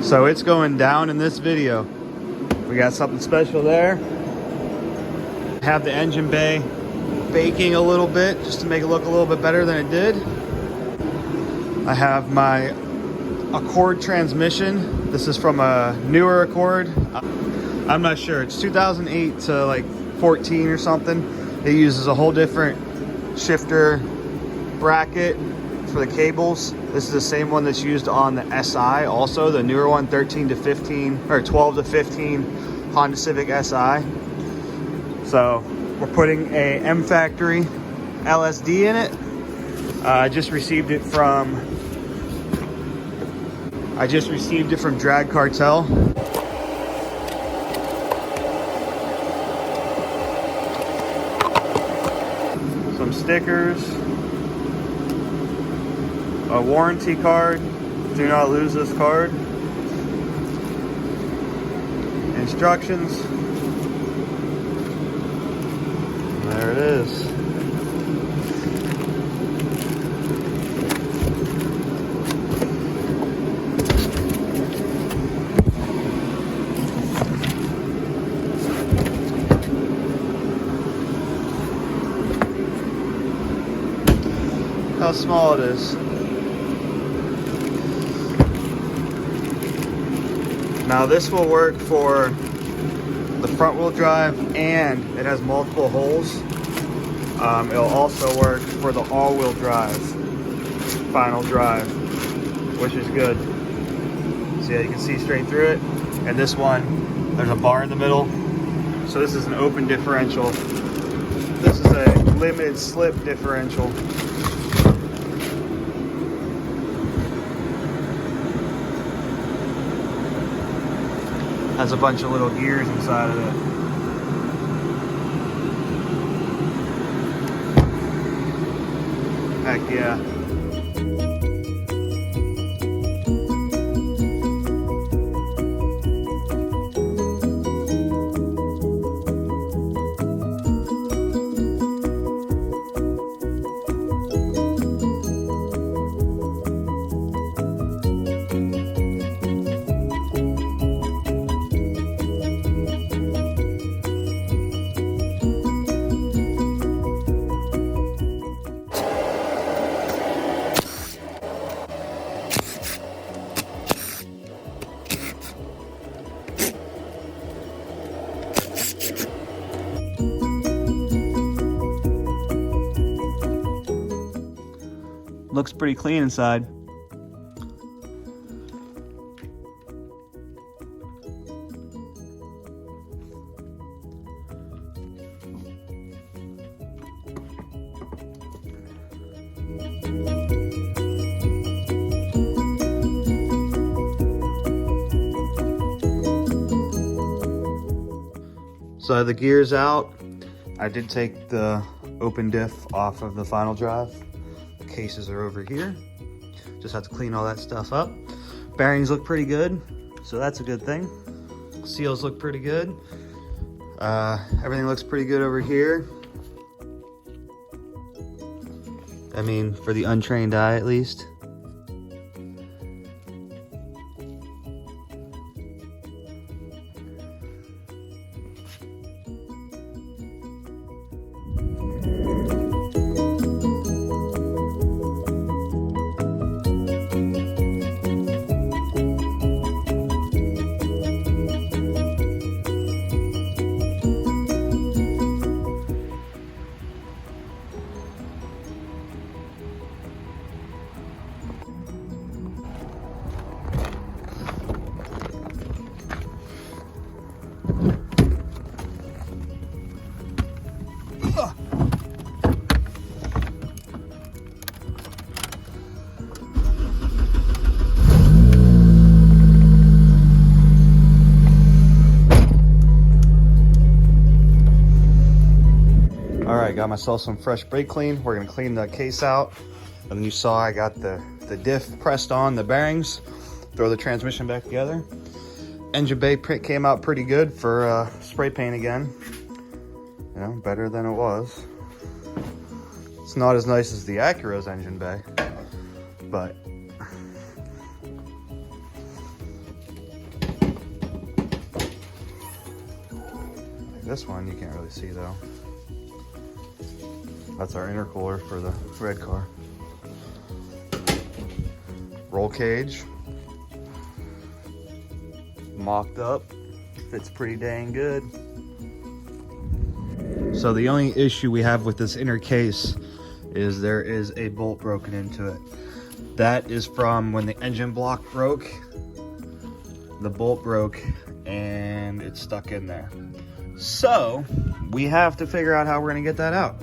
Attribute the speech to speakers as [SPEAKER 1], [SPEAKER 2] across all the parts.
[SPEAKER 1] So it's going down in this video. We got something special there. Have the engine bay baking a little bit just to make it look a little bit better than it did. I have my Accord transmission. This is from a newer Accord. I'm not sure. It's 2008 to like 14 or something. It uses a whole different shifter bracket for the cables. This is the same one that's used on the SI, also the newer one, 13 to 15 or 12 to 15 Honda Civic SI. So we're putting a M Factory LSD in it. I just received it from Drag Cartel. Some stickers, a warranty card. Do not lose this card. Instructions. There it is. How small it is. Now this will work for the front wheel drive, and it has multiple holes. It'll also work for the all-wheel drive, final drive, which is good. See how you can see straight through it. And this one, there's a bar in the middle. So this is an open differential. This is a limited slip differential. Has a bunch of little gears inside of it. Heck yeah. Looks pretty clean inside. So I have the gears out. I did take the open diff off of the final drive. Cases are over here. Just have to clean all that stuff up. Bearings look pretty good, so that's a good thing. Seals look pretty good. Everything looks pretty good over here. I mean, for the untrained eye at least. I got myself some fresh brake clean. We're gonna clean the case out. And then you saw I got the diff pressed on the bearings. Throw the transmission back together. Engine bay came out pretty good for spray paint again. You know, better than it was. It's not as nice as the Acura's engine bay, but This one you can't really see though. That's our intercooler for the red car. Roll cage. Mocked up. Fits pretty dang good. So the only issue we have with this inner case is there is a bolt broken into it. That is from when the engine block broke. The bolt broke and it's stuck in there. So we have to figure out how we're gonna get that out.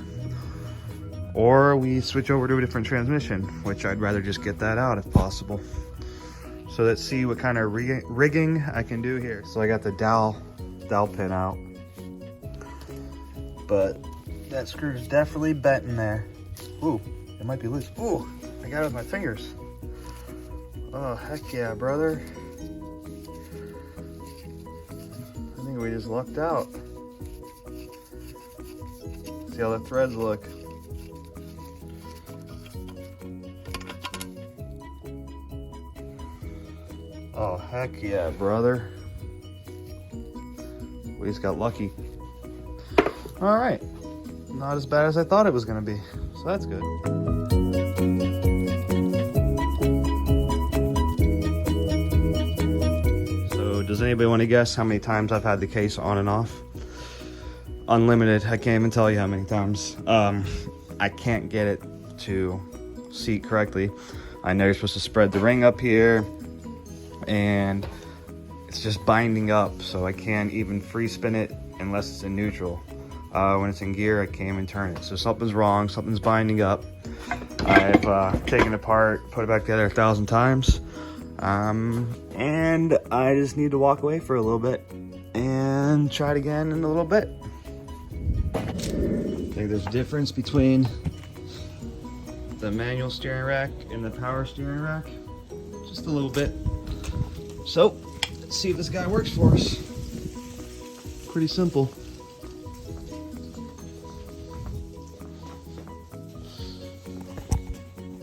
[SPEAKER 1] Or we switch over to a different transmission, which I'd rather just get that out if possible. So let's see what kind of rigging I can do here. So I got the dowel pin out, but that screw's definitely bent in there. Ooh, it might be loose. Ooh, I got it with my fingers. Oh, heck yeah, brother. I think we just lucked out. See how the threads look. Oh, heck yeah, brother. We just got lucky. All right, not as bad as I thought it was gonna be, so that's good. So does anybody want to guess how many times I've had the case on and off? Unlimited, I can't even tell you how many times. I can't get it to seat correctly. I know you're supposed to spread the ring up here, and it's just binding up, so I can't even free spin it unless it's in neutral. When it's in gear, I can't even turn it. So something's wrong, something's binding up. I've taken it apart, put it back together 1,000 times, and I just need to walk away for a little bit and try it again in a little bit. I think there's a difference between the manual steering rack and the power steering rack, just a little bit. So let's see if this guy works for us. Pretty simple.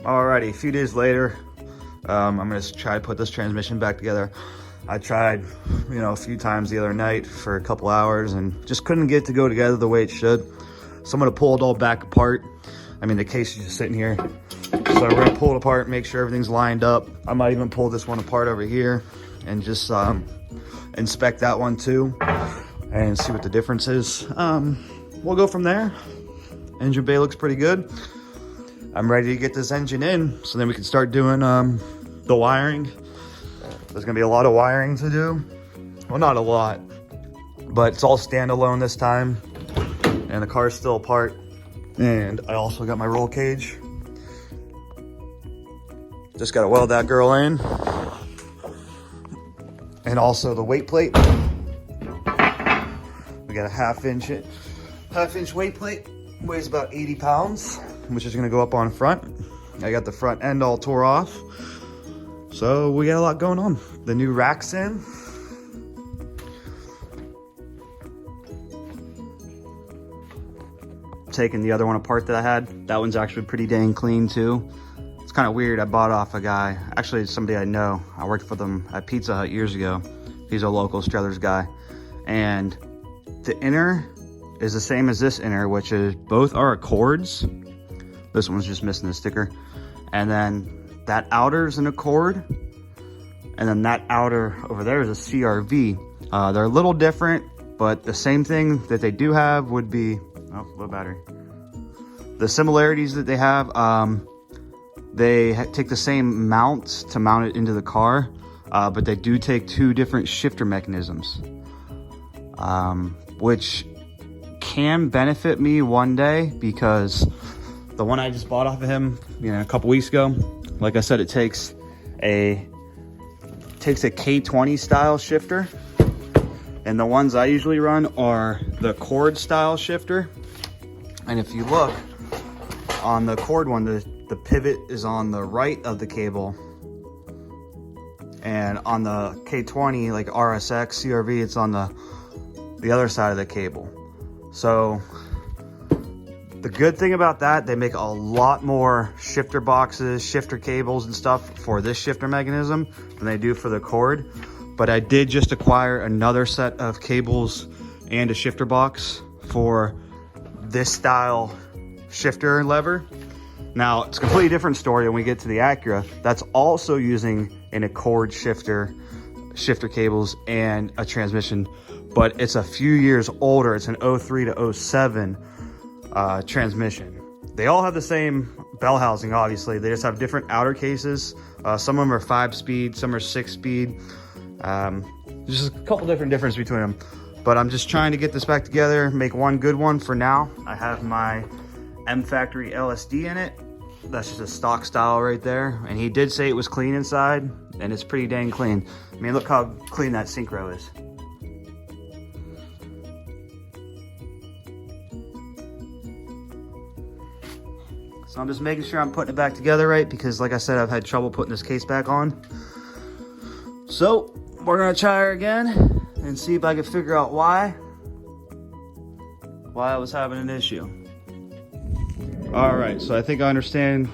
[SPEAKER 1] Alrighty, a few days later, I'm gonna try to put this transmission back together. I tried, a few times the other night for a couple hours and just couldn't get it to go together the way it should. So I'm gonna pull it all back apart. I mean, the case is just sitting here. So we're gonna pull it apart, make sure everything's lined up. I might even pull this one apart over here and just inspect that one too and see what the difference is. We'll go from there. Engine bay looks pretty good. I'm ready to get this engine in so then we can start doing the wiring. There's gonna be a lot of wiring to do. Well, not a lot, but it's all standalone this time and the car's still apart. And I also got my roll cage. Just gotta weld that girl in. And also the weight plate. We got a half inch weight plate. Weighs about 80 pounds, which is gonna go up on front. I got the front end all tore off. So we got a lot going on. The new rack's in. Taking the other one apart that I had. That one's actually pretty dang clean too. It's kind of weird. I bought off a guy, actually somebody I know. I worked for them at Pizza Hut years ago. He's a local Struthers guy. And the inner is the same as this inner, which is both are Accords. This one's just missing the sticker. And then that outer is an Accord. And then that outer over there is a CRV. They're a little different, but the same thing that they do have would be, oh, low battery. The similarities that they have, they take the same mounts to mount it into the car, but they do take two different shifter mechanisms, which can benefit me one day because the one I just bought off of him, a couple weeks ago, like I said, it takes a K20 style shifter, and the ones I usually run are the cord style shifter. And if you look on the cord one, the pivot is on the right of the cable, and on the K20, like RSX, CRV, it's on the other side of the cable. So the good thing about that, they make a lot more shifter boxes, shifter cables and stuff for this shifter mechanism than they do for the cord. But I did just acquire another set of cables and a shifter box for this style shifter lever. Now, it's a completely different story when we get to the Acura. That's also using an Accord shifter cables, and a transmission, but it's a few years older. It's an 03 to 07 transmission. They all have the same bell housing, obviously. They just have different outer cases. Some of them are 5-speed, some are 6-speed. There's just a couple different differences between them. But I'm just trying to get this back together, make one good one for now. I have my M Factory LSD in it. That's just a stock style right there. And he did say it was clean inside, and it's pretty dang clean. I mean, look how clean that synchro is. So I'm just making sure I'm putting it back together right, because like I said, I've had trouble putting this case back on. So we're gonna try her again and see if I can figure out why I was having an issue. All right, so I think I understand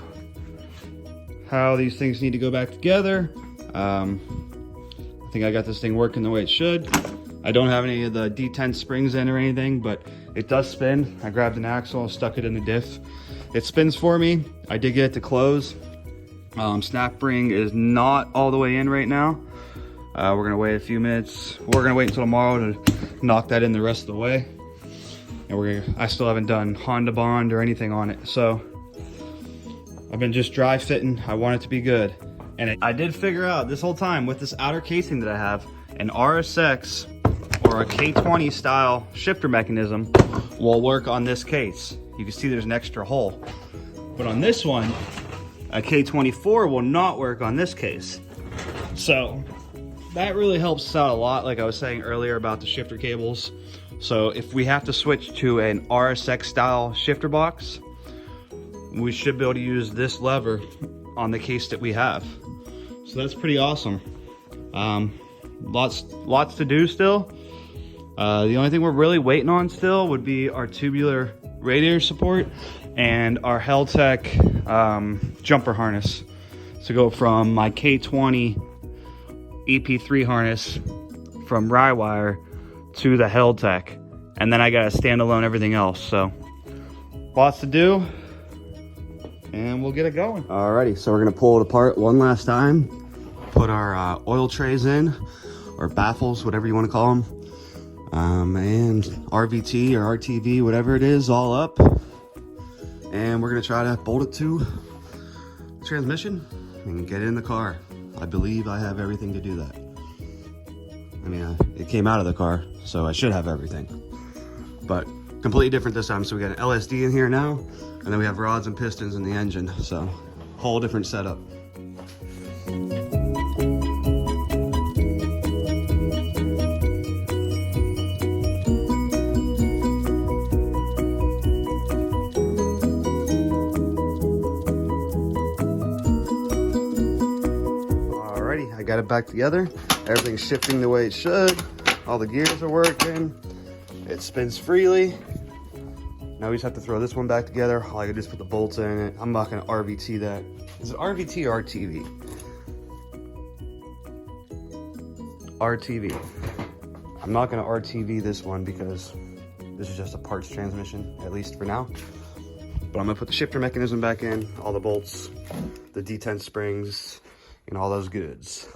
[SPEAKER 1] how these things need to go back together. I think I got this thing working the way it should. I don't have any of the D10 springs in or anything, but it does spin. I grabbed an axle, stuck it in the diff. It spins for me. I did get it to close. Snap ring is not all the way in right now. We're gonna wait a few minutes. We're gonna wait until tomorrow to knock that in the rest of the way. And I still haven't done Honda Bond or anything on it. So I've been just dry fitting. I want it to be good. And I did figure out this whole time with this outer casing that I have, an RSX or a K20 style shifter mechanism will work on this case. You can see there's an extra hole. But on this one, a K24 will not work on this case. So that really helps us out a lot, like I was saying earlier about the shifter cables. So if we have to switch to an RSX style shifter box, we should be able to use this lever on the case that we have. So that's pretty awesome. Lots to do still. The only thing we're really waiting on still would be our tubular radiator support and our Heltec jumper harness to go from my K20 EP3 harness from Rywire to the Heltec, and then I gotta standalone everything else. So lots to do, and we'll get it going. Alrighty, so we're gonna pull it apart one last time, put our oil trays in, or baffles, whatever you want to call them, and RVT or RTV, whatever it is, all up, and we're gonna try to bolt it to the transmission and get it in the car. I believe I have everything to do that. I mean, it came out of the car, so I should have everything. But completely different this time. So we got an LSD in here now, and then we have rods and pistons in the engine. So whole different setup. Alrighty, I got it back together. Everything's shifting the way it should. All the gears are working. It spins freely. Now we just have to throw this one back together. All I gotta do is put the bolts in it. I'm not gonna RVT that. Is it RVT or RTV? RTV. I'm not gonna RTV this one because this is just a parts transmission, at least for now. But I'm gonna put the shifter mechanism back in, all the bolts, the D10 springs, and all those goods.